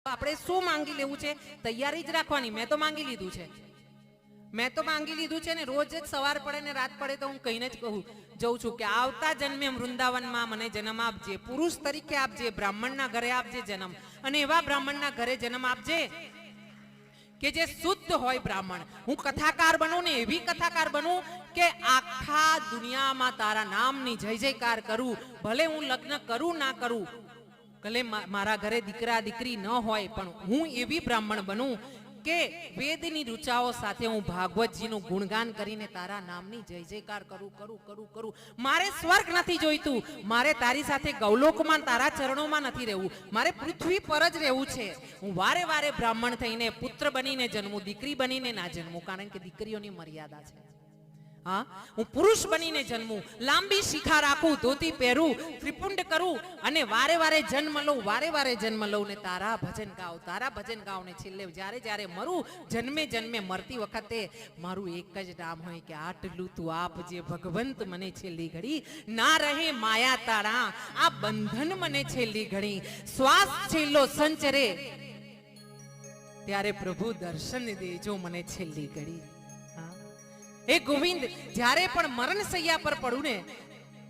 આપણે શું માંગી લેવું છે? તૈયારી જ રાખવાની. મેં તો માંગી લીધું છે ને રોજ જ સવાર પડે ને રાત પડે તો હું કહીને જ કહું જઉં છું કે આવતા જન્મે વૃંદાવનમાં મને જન્મ આપજે, પુરુષ તરીકે આપજે, બ્રાહ્મણના ઘરે આપજે જન્મ, અને એવા બ્રાહ્મણના ઘરે જન્મ આપજે કે જે શુદ્ધ હોય બ્રાહ્મણ. હું કથાકાર બનું ને એવી કથાકાર બનું કે આખા દુનિયામાં તારા નામની જય જયકાર કરું. ભલે હું લગ્ન કરું ના કરું, ભલે મારા ઘરે દીકરા દીકરી ન હોય, પણ હું એવી બ્રાહ્મણ બનું કે વેદની ઋચાઓ સાથે હું ભાગવતજીનું ગુણગાન કરીને તારા નામની જય જયકાર કરું. મારે સ્વર્ગ નથી જોઈતું, મારે તારી સાથે ગૌલોકમાં તારા ચરણોમાં નથી રહેવું, મારે પૃથ્વી પર જ રહેવું છે. હું વારે વારે બ્રાહ્મણ થઈને પુત્ર બનીને જન્મું, દીકરી બનીને ના જન્મું, કારણ કે દીકરીઓની મર્યાદા છે. હા, હું પુરુષ બનીને જન્મું, લાંબી શિખા રાખું, ધોતી પહેરું, ત્રિપુંડ કરું અને વારે વારે જન્મ લઉં ને તારા ભજન ગાઉં ને છેલ્લે જ્યારે મરું, જન્મે મરતી વખતે મારું એક જ નામ હોય કે આટલું તું આપજે ભગવંત મને છેલ્લી ઘડી, ના રહે માયા તારા આ બંધન મને છેલ્લી ઘડી, શ્વાસ છેલ્લો સંચરે ત્યારે પ્રભુ દર્શન દેજો મને છેલ્લી ઘડી. હે ગોવિંદ, જ્યારે પણ મરણ સૈયા પર પડું ને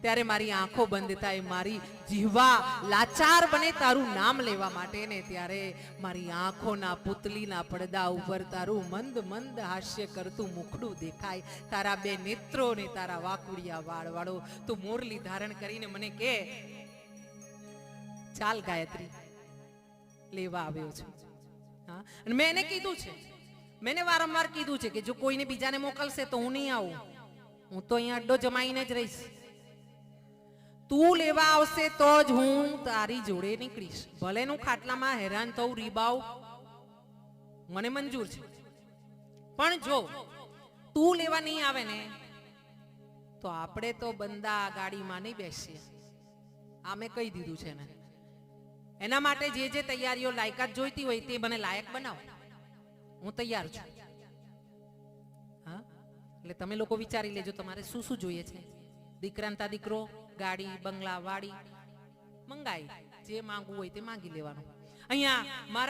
ત્યારે મારી આંખો બંધ થાય, મારી જીહવા લાચાર બને તારું નામ લેવા માટે ને ત્યારે મારી આંખોના પુતલીના પડદા ઉપર તારું મંદ મંદ હાસ્ય કરતું મુખડું દેખાય, તારા બે નેત્રો ને તારા વાકુડિયા વાળ વાળો તું મોરલી ધારણ કરીને મને કે ચાલ ગાયત્રી લેવા આવ્યો છું. હા, અને મેં એને કીધું છે, મેને વારંવાર કીધું છે કે જો કોઈને બીજાને મોકલશે તો હું નહીં આવું, હું તો અહીંયા અડ્ડો જમાઈને જ રહીશ. તું લેવા આવશે તો જ હું તારી જોડે નીકળીશ, ભલે હું ખાટલામાં હેરાન થઉં, રીબાવ, મને મંજૂર છે. પણ જો તું લેવા નહીં આવે ને તો આપણે તો બંદા ગાડીમાં નહીં બેસીએ, આ મેં કહી દીધું છે ને. એના માટે જે તૈયારીઓ લાયકાત જોઈતી હોય તે મને લાયક બનાવો, હું તૈયાર છું. હા, એટલે તમે લોકો વિચારી લેજો તમારે શું શું જોઈએ છે. દીકરાંતા દીકરો, ગાડી, બંગલા, વાડી મંગાઈ, જે માંગવું હોય તે માંગી લેવાનું. અહીંયા મારા